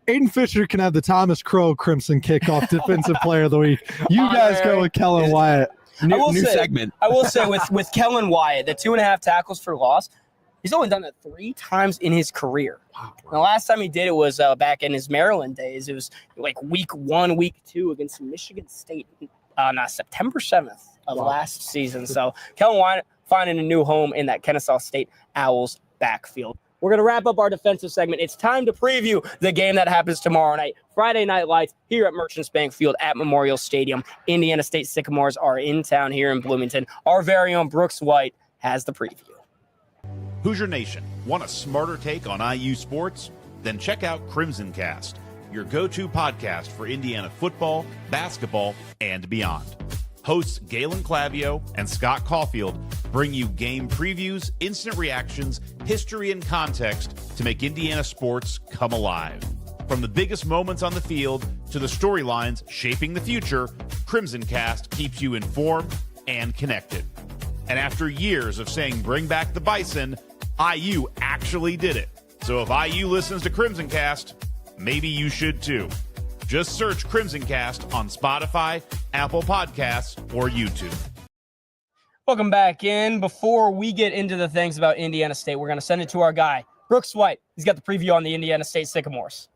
Aiden Fisher can have the Thomas Crow Crimson Kickoff Defensive Player of the Week. You guys go with Kellen Wyatt. New segment. I will say with Kellen Wyatt, the 2.5 tackles for loss, he's only done that 3 times in his career. Wow. The last time he did it was back in his Maryland days. It was like week 1, week 2 against Michigan State on September 7th of last season. So Kellen Wyatt finding a new home in that Kennesaw State Owls backfield. We're going to wrap up our defensive segment. It's time to preview the game that happens tomorrow night. Friday Night Lights here at Merchants Bank Field at Memorial Stadium. Indiana State Sycamores are in town here in Bloomington. Our very own Brooks White has the preview. Hoosier Nation, want a smarter take on IU sports? Then check out Crimson Cast, your go-to podcast for Indiana football, basketball, and beyond. Hosts Galen Clavio and Scott Caulfield bring you game previews, instant reactions, history, and context to make Indiana sports come alive. From the biggest moments on the field to the storylines shaping the future, Crimson Cast keeps you informed and connected. And after years of saying bring back the Bison, IU actually did it. So if IU listens to Crimson Cast, maybe you should too. Just search Crimson Cast on Spotify, Apple Podcasts, or YouTube. Welcome back in. Before we get into the things about Indiana State, we're going to send it to our guy, Brooks White. He's got the preview on the Indiana State Sycamores.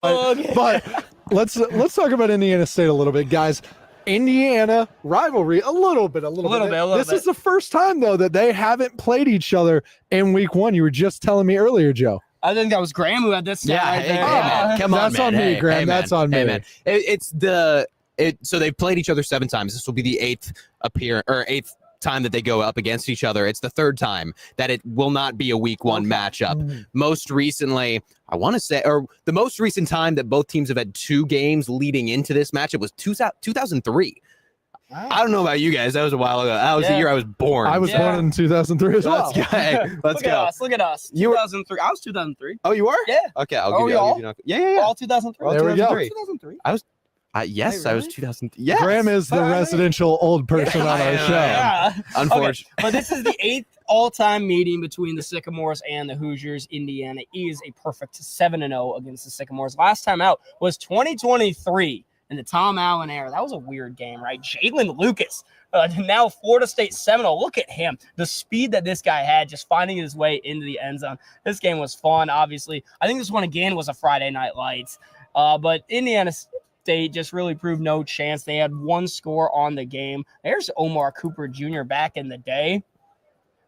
But let's talk about Indiana State a little bit, guys. Indiana rivalry a little bit. This is the first time though that they haven't played each other in week 1. You were just telling me earlier, Joe. I think that was Graham who had this. Yeah, right there. man. Come on, that's on me, Graham. That's on me. Man. So they've played each other 7 times. This will be the 8th time that they go up against each other. It's the 3rd time that it will not be a week 1 matchup. Most recently, I want to say, or the most recent time that both teams have had 2 games leading into this matchup was 2003. Wow. I don't know about you guys. That was a while ago. That was the year I was born. I was born in 2003 as well. Let's go. Look at us. 2003. I was 2003. Oh, you were? Yeah. Okay. I'll give you. Yeah. All 2003. There we go. 2003. I was. Yes, really? I was 2000. Yes. Graham is the residential old person on our show. Yeah. Unfortunately. Okay, but this is the 8th all-time meeting between the Sycamores and the Hoosiers. Indiana is a perfect 7-0 against the Sycamores. Last time out was 2023 in the Tom Allen era. That was a weird game, right? Jalen Lucas, now Florida State Seminole. Look at him. The speed that this guy had just finding his way into the end zone. This game was fun, obviously. I think this one, again, was a Friday Night Lights. But Indiana State just really proved no chance. They had 1 score on the game. There's Omar Cooper Jr. back in the day.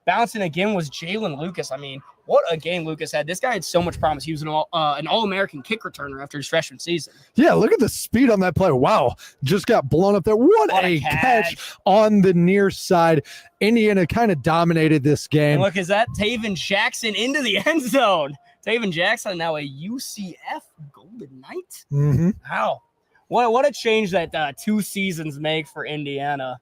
Bouncing again was Jalen Lucas. I mean, what a game Lucas had. This guy had so much promise. He was an All-American kick returner after his freshman season. Yeah, look at the speed on that play. Wow, just got blown up there. What a catch on the near side. Indiana kind of dominated this game. And look, is that Taven Jackson into the end zone? Taven Jackson, now a UCF Golden Knight? Mm-hmm. Wow. What a change that 2 seasons make for Indiana.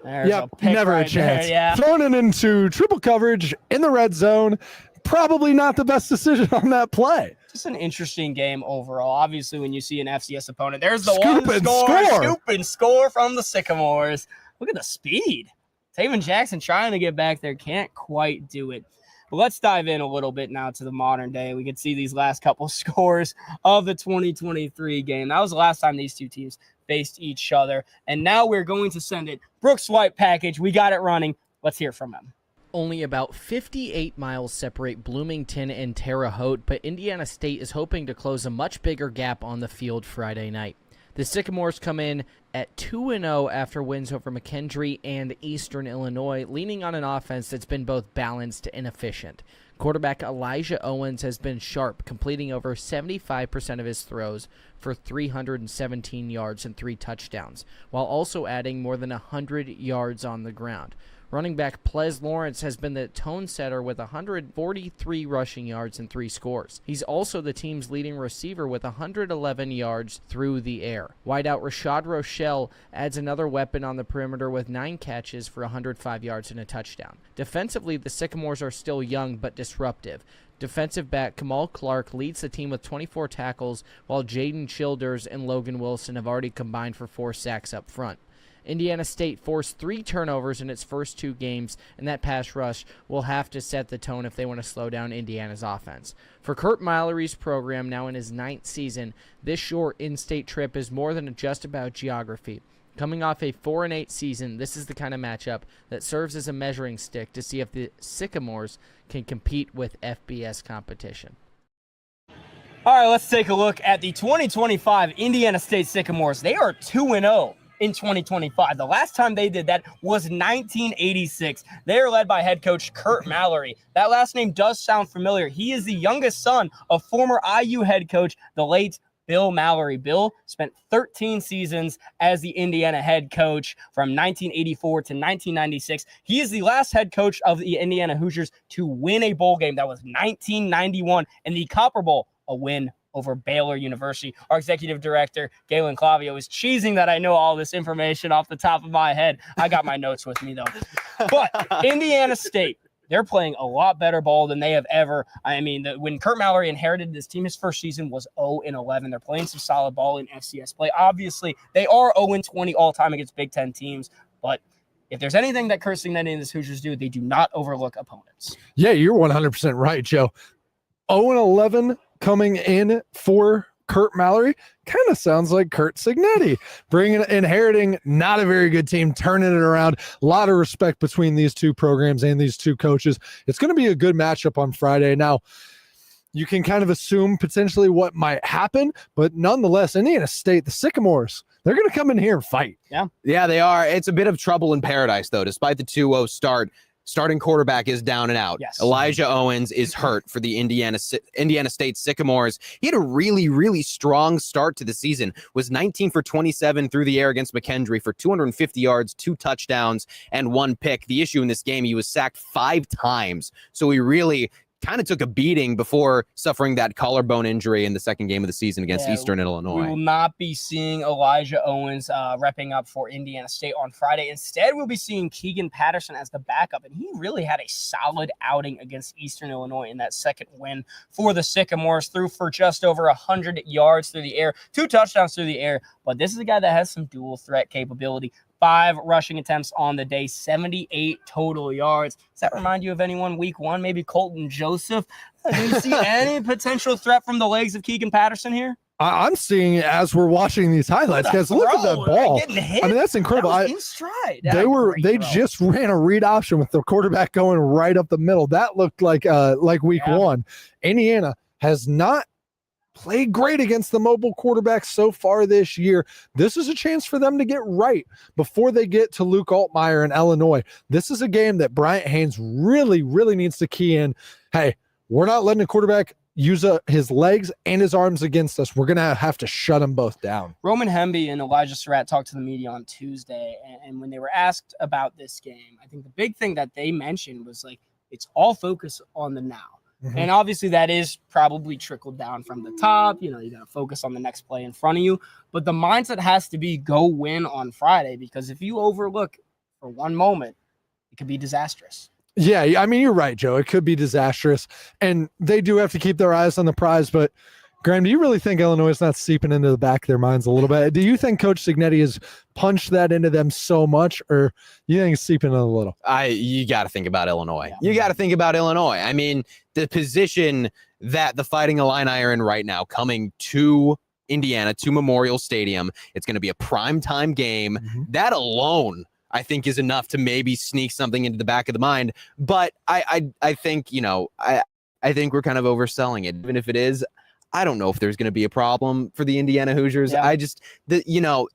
Yep, never a chance. Yeah. Throwing it into triple coverage in the red zone. Probably not the best decision on that play. Just an interesting game overall. Obviously, when you see an FCS opponent, there's the scoop and score from the Sycamores. Look at the speed. Taven Jackson trying to get back there, can't quite do it. But let's dive in a little bit now to the modern day. We can see these last couple scores of the 2023 game. That was the last time these two teams faced each other. And now we're going to send it. Brooks White package. We got it running. Let's hear from him. Only about 58 miles separate Bloomington and Terre Haute, but Indiana State is hoping to close a much bigger gap on the field Friday night. The Sycamores come in at 2-0 after wins over McKendree and Eastern Illinois, leaning on an offense that's been both balanced and efficient. Quarterback Elijah Owens has been sharp, completing over 75% of his throws for 317 yards and 3 touchdowns, while also adding more than 100 yards on the ground. Running back Ples Lawrence has been the tone setter with 143 rushing yards and 3 scores. He's also the team's leading receiver with 111 yards through the air. Wideout Rashad Rochelle adds another weapon on the perimeter with 9 catches for 105 yards and a touchdown. Defensively, the Sycamores are still young but disruptive. Defensive back Kamal Clark leads the team with 24 tackles, while Jaden Childers and Logan Wilson have already combined for 4 sacks up front. Indiana State forced 3 turnovers in its first 2 games, and that pass rush will have to set the tone if they want to slow down Indiana's offense. For Kurt Mallory's program, now in his 9th season, this short in-state trip is more than just about geography. Coming off a 4-8 season, this is the kind of matchup that serves as a measuring stick to see if the Sycamores can compete with FBS competition. All right, let's take a look at the 2025 Indiana State Sycamores. They are 2-0. In 2025. The last time they did that was 1986. They are led by head coach Kurt Mallory. That last name does sound familiar. He is the youngest son of former IU head coach, the late Bill Mallory. Bill spent 13 seasons as the Indiana head coach from 1984 to 1996. He is the last head coach of the Indiana Hoosiers to win a bowl game. That was 1991, and the Copper Bowl, a win over Baylor University. Our executive director, Galen Clavio, is cheesing that I know all this information off the top of my head. I got my notes with me, though. But Indiana State, they're playing a lot better ball than they have ever. I mean, when Kurt Mallory inherited this team, his first season was 0-11. They're playing some solid ball in FCS play. Obviously, they are 0-20 all-time against Big Ten teams, but if there's anything that Kirk Cignetti and the Hoosiers do, they do not overlook opponents. Yeah, you're 100% right, Joe. 0-11 coming in for Kurt Mallory kind of sounds like Kurt Cignetti, inheriting not a very good team, turning it around. A lot of respect between these two programs and these two coaches. It's going to be a good matchup on Friday. Now, you can kind of assume potentially what might happen, but nonetheless, Indiana State, the Sycamores, they're going to come in here and fight. Yeah, they are. It's a bit of trouble in paradise, though, despite the 2-0 start. Starting quarterback is down and out. Yes. Elijah Owens is hurt for the Indiana State Sycamores. He had a really, really strong start to the season. Was 19 for 27 through the air against McKendree for 250 yards, 2 touchdowns, and 1 pick. The issue in this game, he was sacked 5 times. So he really kind of took a beating before suffering that collarbone injury in the second game of the season against Eastern Illinois. We will not be seeing Elijah Owens repping up for Indiana State on Friday. Instead, we'll be seeing Keegan Patterson as the backup, and he really had a solid outing against Eastern Illinois in that second win for the Sycamores. Threw for just over 100 yards through the air, 2 touchdowns through the air, but this is a guy that has some dual threat capability. 5 rushing attempts on the day, 78 total yards. Does that remind you of anyone week 1? Maybe Colton Joseph? Do you see any potential threat from the legs of Keegan Patterson here? I'm seeing it as we're watching these highlights, guys. Look at that ball. I mean, that's incredible. That was in stride. They just ran a read option with the quarterback going right up the middle. That looked like week 1. Indiana has not played great against the mobile quarterbacks so far this year. This is a chance for them to get right before they get to Luke Altmaier in Illinois. This is a game that Bryant Haynes really, really needs to key in. Hey, we're not letting a quarterback use his legs and his arms against us. We're going to have to shut them both down. Roman Hemby and Elijah Surratt talked to the media on Tuesday, and when they were asked about this game, I think the big thing that they mentioned was like, it's all focus on the now. Mm-hmm. And obviously that is probably trickled down from the top. You got to focus on the next play in front of you. But the mindset has to be go win on Friday, because if you overlook for one moment, it could be disastrous. Yeah, I mean, you're right, Joe. It could be disastrous. And they do have to keep their eyes on the prize. But, Graham, do you really think Illinois is not seeping into the back of their minds a little bit? Do you think Coach Cignetti has punched that into them so much, or you think it's seeping in a little? You got to think about Illinois. Yeah. You got to think about Illinois. I mean, the position that the Fighting Illini are in right now, coming to Indiana, to Memorial Stadium, it's going to be a primetime game. Mm-hmm. That alone, I think, is enough to maybe sneak something into the back of the mind. But I think, I think we're kind of overselling it. Even if it is, I don't know if there's going to be a problem for the Indiana Hoosiers. Yeah.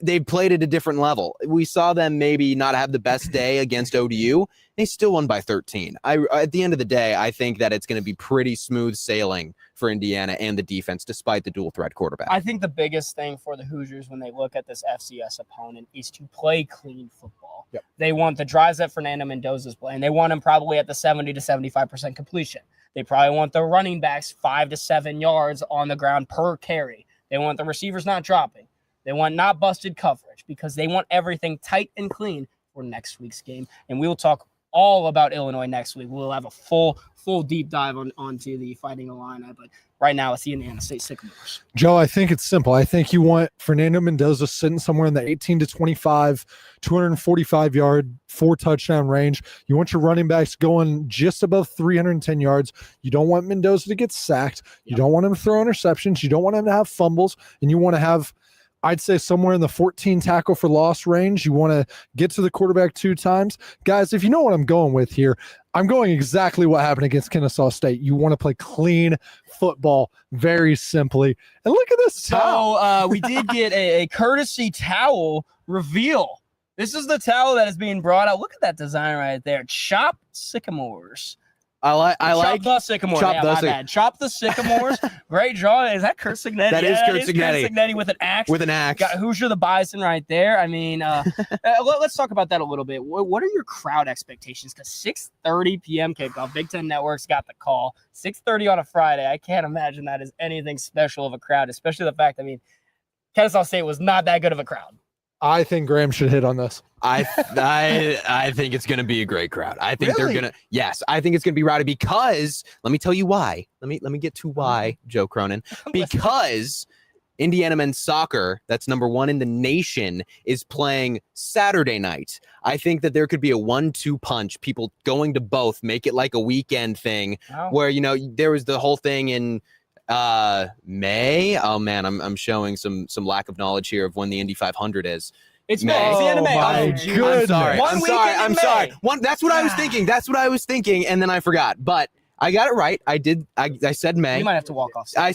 They've played at a different level. We saw them maybe not have the best day against ODU. They still won by 13. At the end of the day, I think that it's going to be pretty smooth sailing for Indiana and the defense, despite the dual threat quarterback. I think the biggest thing for the Hoosiers when they look at this FCS opponent is to play clean football. Yep. They want the drives that Fernando Mendoza's playing. They want him probably at the 70 to 75% completion. They probably want the running backs 5 to 7 yards on the ground per carry. They want the receivers not dropping. They want not busted coverage, because they want everything tight and clean for next week's game. And we will talk all about Illinois next week. We'll have a full deep dive onto the Fighting Illini. But right now, it's the Indiana State Sycamores. Joe, I think it's simple. I think you want Fernando Mendoza sitting somewhere in the 18 to 25, 245-yard, 4-touchdown range. You want your running backs going just above 310 yards. You don't want Mendoza to get sacked. You don't want him to throw interceptions. You don't want him to have fumbles. And you want to have, I'd say, somewhere in the 14 tackle for loss range. You want to get to the quarterback 2 times. Guys, if you know what I'm going with here, I'm going exactly what happened against Kennesaw State. You want to play clean football, very simply. And look at this towel. So we did get a courtesy towel reveal. This is the towel that is being brought out. Look at that design right there. Chop Sycamores. Chop the Sycamores. Chop the Sycamores. Great drawing. Is that Kurt Cignetti? That is Kurt Cignetti. Kurt Cignetti with an axe. With an axe. Got Hoosier the Bison right there. I mean, let's talk about that a little bit. What are your crowd expectations? Because 6:30 p.m. kickoff. Big Ten Network's got the call. 6:30 on a Friday. I can't imagine that is anything special of a crowd, especially the fact, Kennesaw State was not that good of a crowd. I think Graham should hit on this. I think it's going to be a great crowd. I think really? they're going to, yes, I think it's going to be rowdy, because let me tell you why. Let me get to why, Joe Cronin. Because Indiana men's soccer, that's number 1 in the nation, is playing Saturday night. I think that there could be a 1-2 punch, people going to both, make it like a weekend thing where, there was the whole thing in May. Oh man, I'm showing some lack of knowledge here of when the Indy 500 is. It's May. It's the end of May. I'm sorry. I'm sorry. That's what I was thinking. And then I forgot. But I got it right. I said May. You might have to walk off. I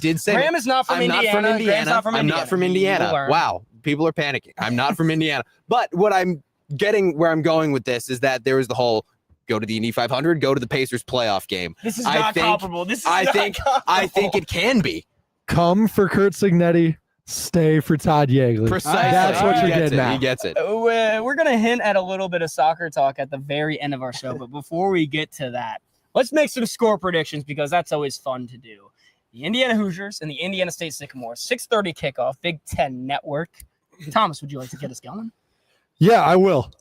did say Graham is not from Indiana. I'm not from Indiana. Wow. People are panicking. I'm not from Indiana. But what I'm getting, where I'm going with this, is that there was the whole go to the Indy 500, go to the Pacers playoff game. This is not comparable. I think it can be. Come for Kurt Cignetti, stay for Todd Yeagley. Precisely. That's what you're getting at. He gets it. We're going to hint at a little bit of soccer talk at the very end of our show, but before we get to that, let's make some score predictions, because that's always fun to do. The Indiana Hoosiers and the Indiana State Sycamores, 6:30 kickoff, Big Ten Network. Thomas, would you like to get us going? Yeah, I will.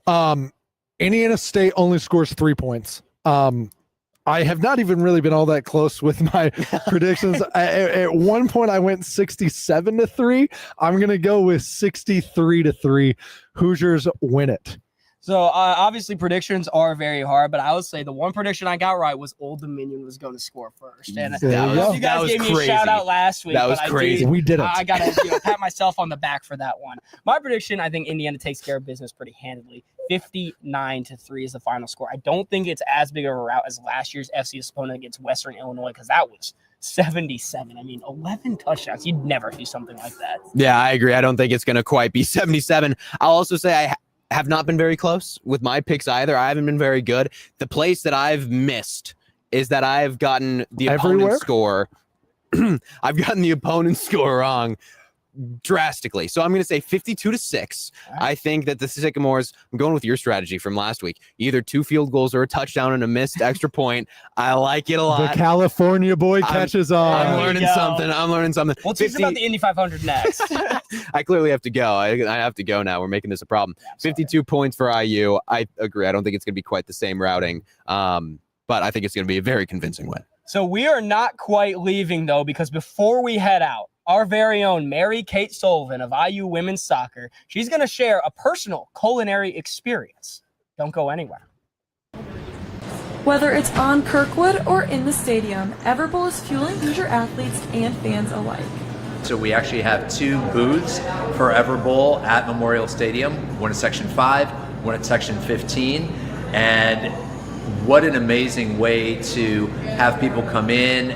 Indiana State only scores 3 points. I have not even really been all that close with my predictions. At one point, I went 67-3. I'm going to go with 63-3. Hoosiers win it. So obviously predictions are very hard, but I would say the one prediction I got right was Old Dominion was going to score first. And you guys gave me a shout out last week. That was crazy. We did it. I got to pat myself on the back for that one. My prediction, I think Indiana takes care of business pretty handily. 59-3 is the final score. I don't think it's as big of a rout as last year's FCS opponent against Western Illinois, because that was 77. I mean, 11 touchdowns. You'd never see something like that. Yeah, I agree. I don't think it's going to quite be 77. I'll also say I have not been very close with my picks either. I haven't been very good. The place that I've missed is that I've gotten the opponent's score. I've gotten the opponent's score wrong drastically. So I'm going to say 52-6. Right. I think that the Sycamores, I'm going with your strategy from last week, either 2 field goals or a touchdown and a missed extra point. I like it a lot. The California boy catches on. I'm learning something. We'll teach about the Indy 500 next. I clearly have to go. I have to go now. We're making this a problem. 52 points for IU. I agree. I don't think it's going to be quite the same routing, but I think it's going to be a very convincing win. So we are not quite leaving, though, because before we head out, our very own Mary Kate Sullivan of IU Women's Soccer, she's going to share a personal culinary experience. Don't go anywhere. Whether it's on Kirkwood or in the stadium, Everbowl is fueling Hoosier athletes and fans alike. So we actually have 2 booths for Everbowl at Memorial Stadium, one at Section 5, one at Section 15, and what an amazing way to have people come in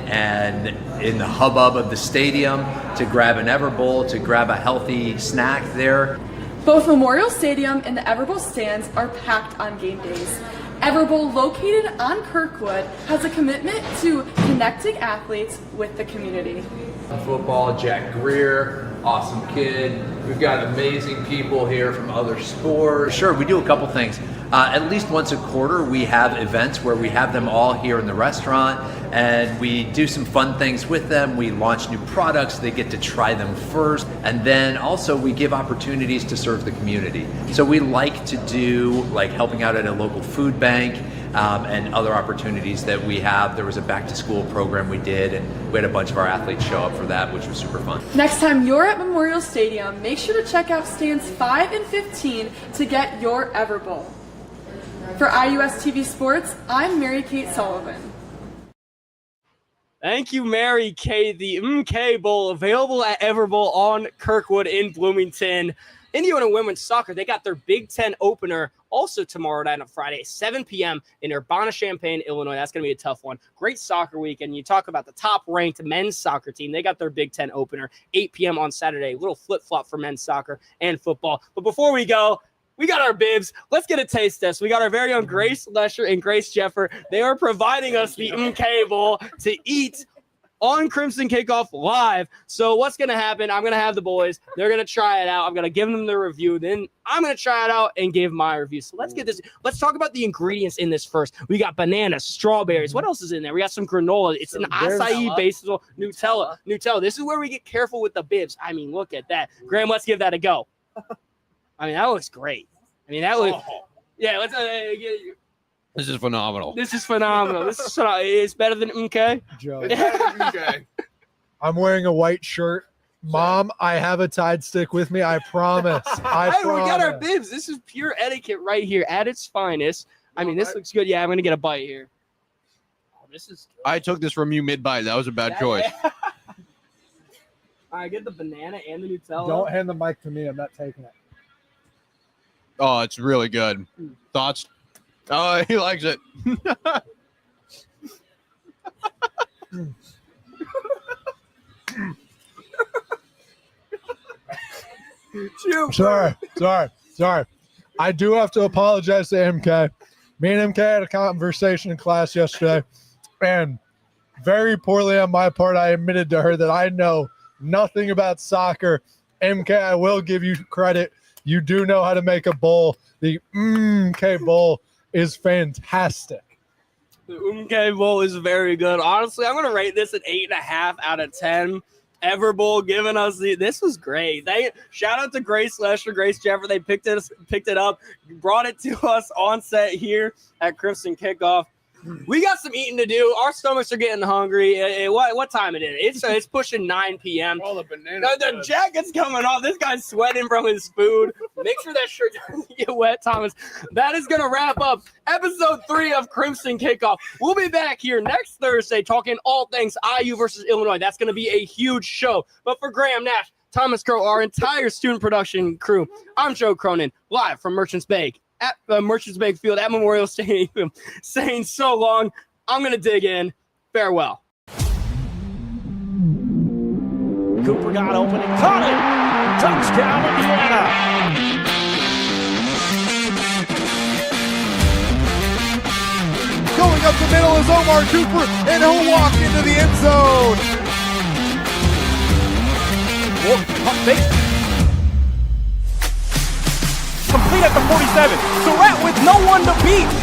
the hubbub of the stadium to grab an Everbowl, to grab a healthy snack there. Both Memorial Stadium and the Everbowl stands are packed on game days. Everbowl, located on Kirkwood, has a commitment to connecting athletes with the community. Football, Jack Greer, awesome kid. We've got amazing people here from other sports. Sure, we do a couple things. At least once a quarter, we have events where we have them all here in the restaurant, and we do some fun things with them. We launch new products. They get to try them first, and then also we give opportunities to serve the community. So we like to do like helping out at a local food bank, and other opportunities that we have. There was a back to school program we did, and we had a bunch of our athletes show up for that, which was super fun. Next time you're at Memorial Stadium, make sure to check out stands 5 and 15 to get your Everbowl. For IUS TV Sports, I'm Mary Kate Sullivan. Thank you, Mary Kate. The MK Bowl available at Everbowl on Kirkwood in Bloomington. Indiana Women's Soccer, they got their Big Ten opener also tomorrow night on Friday, 7 p.m. in Urbana-Champaign, Illinois. That's going to be a tough one. Great soccer weekend. You talk about the top-ranked men's soccer team. They got their Big Ten opener, 8 p.m. on Saturday. Little flip-flop for men's soccer and football. But before we go, we got our bibs. Let's get a taste test. We got our very own Grace Lesher and Grace Jeffer. They are providing us the MK Bowl to eat on Crimson Kickoff Live. So what's going to happen, I'm going to have the boys. They're going to try it out. I'm going to give them the review. Then I'm going to try it out and give my review. So let's get this. Let's talk about the ingredients in this first. We got bananas, strawberries. What else is in there? We got some granola. It's an acai basil, Nutella. This is where we get careful with the bibs. I mean, look at that. Graham, let's give that a go. I mean, that looks great. I mean, that looks – yeah, let's This is phenomenal. It's better than MK. Joe. I'm wearing a white shirt. Mom, I have a Tide stick with me. I promise. We got our bibs. This is pure etiquette right here at its finest. I mean, this looks good. Yeah, I'm going to get a bite here. Oh, this is good. I took this from you mid-bite. That was a bad choice. All right, get the banana and the Nutella. Don't hand the mic to me. I'm not taking it. Oh, it's really good. Thoughts? Oh, he likes it. Sorry. I do have to apologize to MK. Me and MK had a conversation in class yesterday, and very poorly on my part, I admitted to her that I know nothing about soccer. MK, I will give you credit. You do know how to make a bowl. The MK Bowl is fantastic. The MK Bowl is very good. Honestly, I'm going to rate this an 8.5 out of 10. Everbowl giving us this was great. Shout out to Grace Lesher, Grace Jeffer. They picked it up, brought it to us on set here at Crimson Kickoff. We got some eating to do. Our stomachs are getting hungry. What time it is? It's pushing 9 p.m. All the bananas. The jacket's coming off. This guy's sweating from his food. Make sure that shirt doesn't get wet, Thomas. That is going to wrap up episode 3 of Crimson Kickoff. We'll be back here next Thursday talking all things IU versus Illinois. That's going to be a huge show. But for Graham Nash, Thomas Crow, our entire student production crew, I'm Joe Cronin, live from Merchants Bank at Merchants Bank Field at Memorial Stadium, saying so long. I'm going to dig in. Farewell. Cooper got open and caught it. Touchdown, Indiana. Going up the middle is Omar Cooper, and he'll walk into the end zone. Complete at the 47. Surratt with no one to beat.